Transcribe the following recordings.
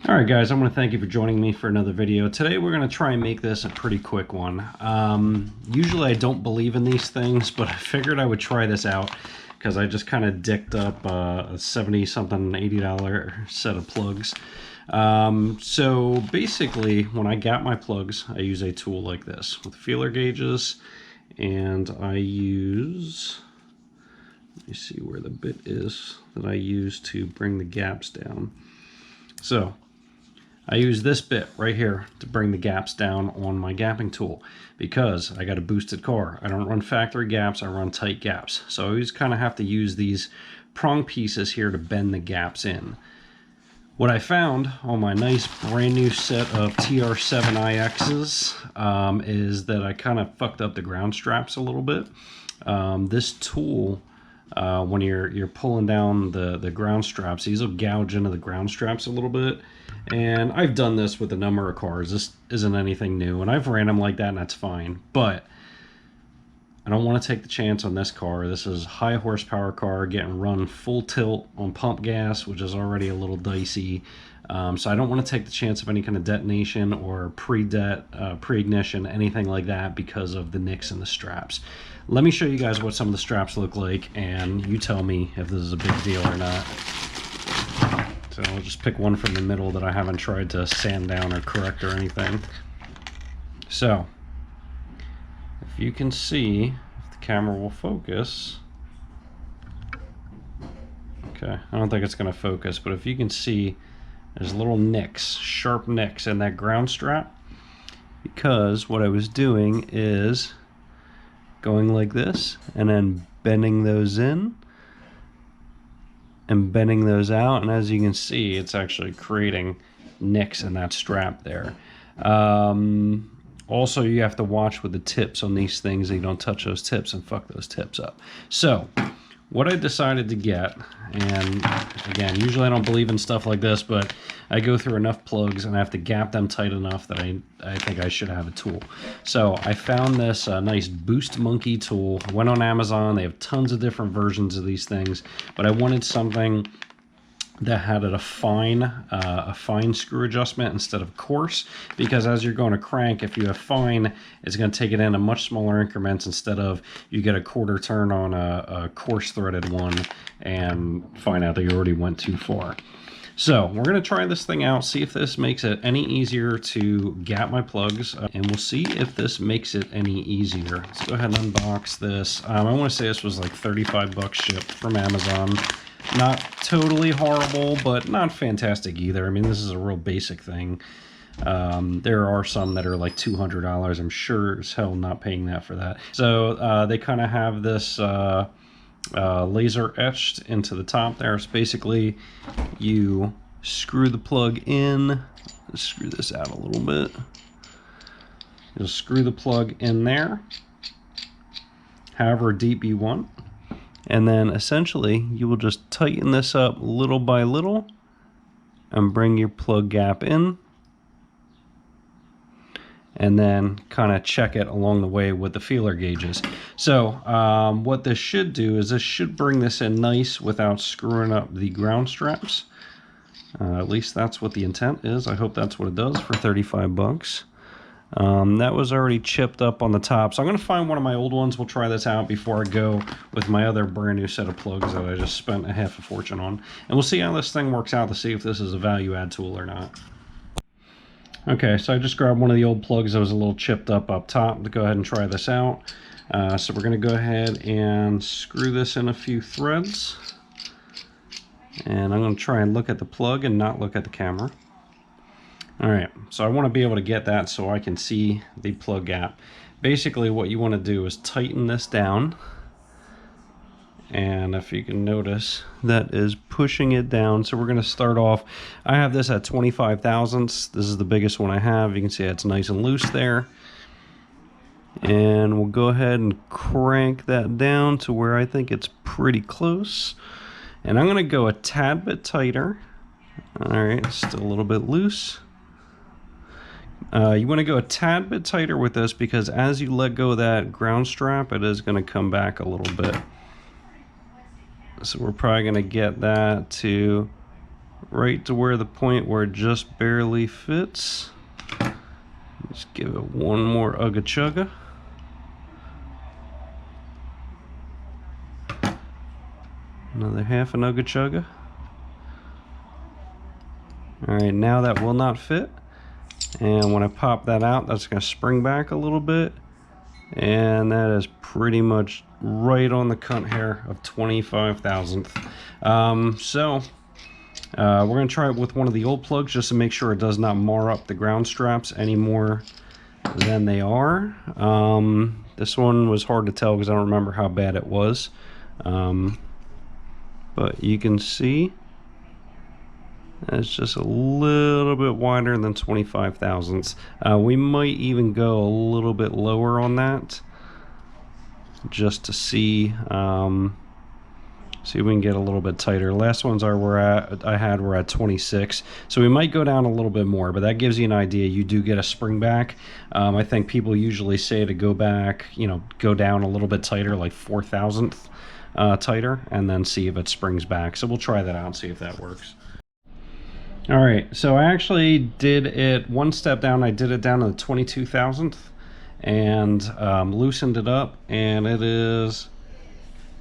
Alright guys, I want to thank you for joining me for another video. Today we're going to try and make this a pretty quick one. Usually I don't believe in these things, but I figured I would try this out because I just kind of dicked up a 70 something $80 set of plugs. So basically when I gap my plugs, I use a tool like this with feeler gauges, and I use, let me see where the bit is that I use to bring the gaps down. So I use this bit right here to bring the gaps down on my gapping tool because I got a boosted car. I don't run factory gaps, I run tight gaps. So I always kind of have to use these prong pieces here to bend the gaps in. What I found on my nice brand new set of TR7iXs is that I kind of fucked up the ground straps a little bit. This tool, when you're pulling down the ground straps, these will gouge into the ground straps a little bit. And I've done this with a number of cars. This isn't anything new, and I've ran them like that, and that's fine. But I don't want to take the chance on this car. This is a high horsepower car getting run full tilt on pump gas, which is already a little dicey. So I don't want to take the chance of any kind of detonation or pre-ignition, anything like that, because of the nicks in the straps. Let me show you guys what some of the straps look like, and you tell me if this is a big deal or not. So I'll just pick one from the middle that I haven't tried to sand down or correct or anything. So, if you can see, if the camera will focus. Okay, I don't think it's going to focus, but if you can see, there's little nicks, sharp nicks in that ground strap. Because what I was doing is going like this and then bending those in and bending those out, and as you can see, it's actually creating nicks in that strap there. Also, you have to watch with the tips on these things that you don't touch those tips and fuck those tips up. So what I decided to get, and again, usually I don't believe in stuff like this, but I go through enough plugs and I have to gap them tight enough that I think I should have a tool. So I found this nice Boost Monkey tool. I went on Amazon. They have tons of different versions of these things, but I wanted something that had a fine screw adjustment instead of coarse, because as you're going to crank, if you have fine, it's going to take it in a much smaller increments instead of you get a quarter turn on a coarse threaded one and find out that you already went too far. So we're going to try this thing out, see if this makes it any easier to gap my plugs, and we'll see if this makes it any easier. Let's go ahead and unbox this. I want to say this was like 35 bucks shipped from Amazon. Not totally horrible, but not fantastic either. I mean, this is a real basic thing. There are some that are like $200. I'm sure as hell not paying that for that. So they kind of have this laser etched into the top there. So basically, you screw the plug in. Let's screw this out a little bit. You'll screw the plug in there, however deep you want. And then essentially you will just tighten this up little by little and bring your plug gap in, and then kind of check it along the way with the feeler gauges. So what this should do is this should bring this in nice without screwing up the ground straps. At least that's what the intent is. I hope that's what it does for 35 bucks. That was already chipped up on the top, so I'm going to find one of my old ones. We'll try this out before I go with my other brand new set of plugs that I just spent a half a fortune on, and we'll see how this thing works out to see if this is a value add tool or not. Okay, so I just grabbed one of the old plugs that was a little chipped up top to go ahead and try this out. So we're going to go ahead and screw this in a few threads, and I'm going to try and look at the plug and not look at the camera. Alright, so I want to be able to get that so I can see the plug gap. Basically what you want to do is tighten this down, and if you can notice, that is pushing it down. So we're going to start off, I have this at 25 thousandths. This is the biggest one I have. You can see it's nice and loose there. And we'll go ahead and crank that down to where I think it's pretty close. And I'm going to go a tad bit tighter. Alright, still a little bit loose. You want to go a tad bit tighter with this because as you let go of that ground strap, it is going to come back a little bit. So we're probably going to get that to right to where the point where it just barely fits. Let's give it one more Ugga Chugga. Another half an Ugga Chugga. Alright, now that will not fit. And when I pop that out, that's going to spring back a little bit. And that is pretty much right on the cunt hair of 25 thousandth. We're going to try it with one of the old plugs just to make sure it does not mar up the ground straps any more than they are. This one was hard to tell because I don't remember how bad it was. But you can see it's just a little bit wider than 25 thousandths. We might even go a little bit lower on that just to see see if we can get a little bit tighter. Last ones were at 26, so we might go down a little bit more, but that gives you an idea. You do get a spring back. I think people usually say to go back, go down a little bit tighter, like 4 thousandth tighter, and then see if it springs back. So we'll try that out and see if that works. All right, so I actually did it one step down. I did it down to the 22 thousandth and loosened it up, and it is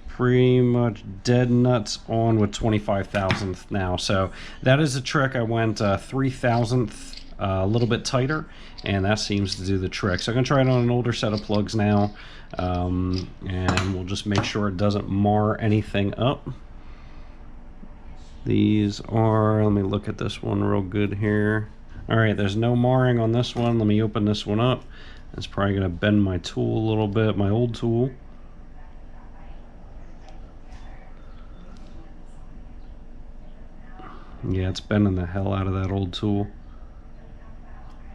pretty much dead nuts on with 25 thousandth now. So that is a trick. I went 3 thousandth a little bit tighter, and that seems to do the trick. So I'm gonna try it on an older set of plugs now, and we'll just make sure it doesn't mar anything up. These are, let me look at this one real good here. All right, there's no marring on this one. Let me open this one up. It's probably gonna bend my tool a little bit, my old tool. Yeah, it's bending the hell out of that old tool.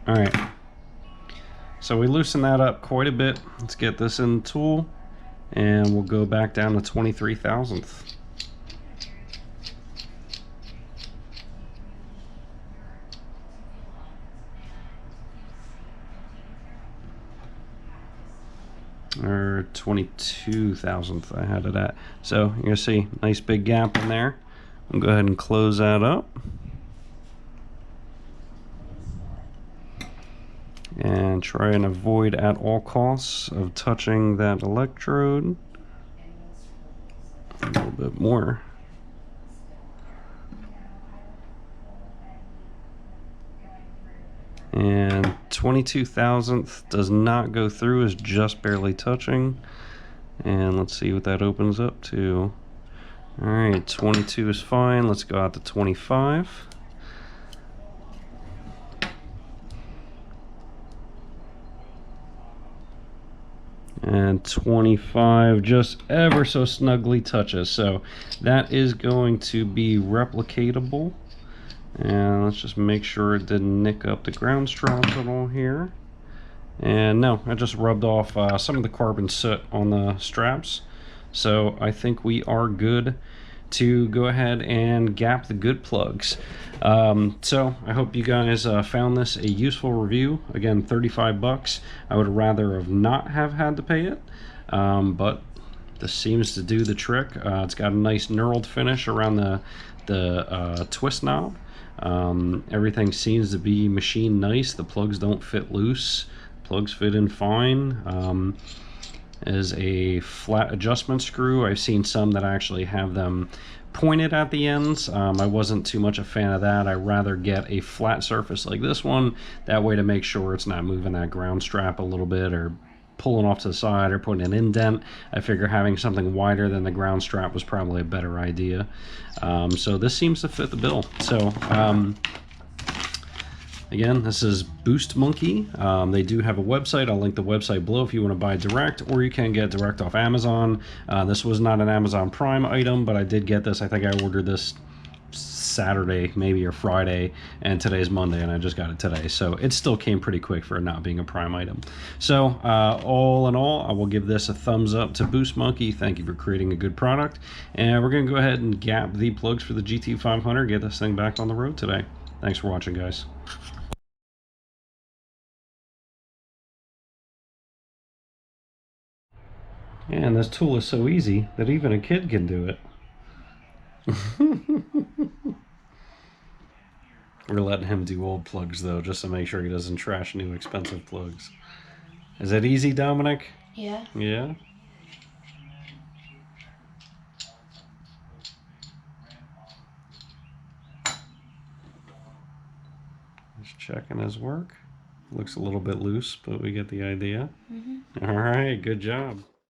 All right, so we loosen that up quite a bit. Let's get this in the tool, and we'll go back down to 23 thousandth. Or 22 thousandth I had it at. So you're gonna see nice big gap in there. I'll go ahead and close that up. And try and avoid at all costs of touching that electrode. A little bit more. And 22 thousandth does not go through, is just barely touching. And let's see what that opens up to. All right, 22 is fine. Let's go out to 25. And 25 just ever so snugly touches. So that is going to be replicatable. And let's just make sure it didn't nick up the ground straps at all here. And no, I just rubbed off some of the carbon soot on the straps. So I think we are good to go ahead and gap the good plugs. So I hope you guys found this a useful review. Again, 35 bucks. I would rather have not have had to pay it, but this seems to do the trick. It's got a nice knurled finish around the twist knob. Everything seems to be machined nice. The plugs don't fit loose. Plugs fit in fine. Is a flat adjustment screw. I've seen some that actually have them pointed at the ends. I wasn't too much a fan of that. I rather get a flat surface like this one. That way to make sure it's not moving that ground strap a little bit or pulling off to the side or putting an indent. I figure having something wider than the ground strap was probably a better idea. So this seems to fit the bill. So again, this is Boost Monkey. They do have a website. I'll link the website below if you want to buy direct, or you can get direct off Amazon. This was not an Amazon Prime item, but I did get this. I think I ordered this Saturday maybe, or Friday, and today's Monday, and I just got it today. So it still came pretty quick for it not being a Prime item. So all in all, I will give this a thumbs up to Boost Monkey. Thank you for creating a good product. And we're going to go ahead and gap the plugs for the GT500, get this thing back on the road today. Thanks for watching, guys. And this tool is so easy that even a kid can do it. We're letting him do old plugs, though, just to make sure he doesn't trash new expensive plugs. Is that easy, Dominic? Yeah. Yeah? Just checking his work. Looks a little bit loose, but we get the idea. Mm-hmm. All right, good job.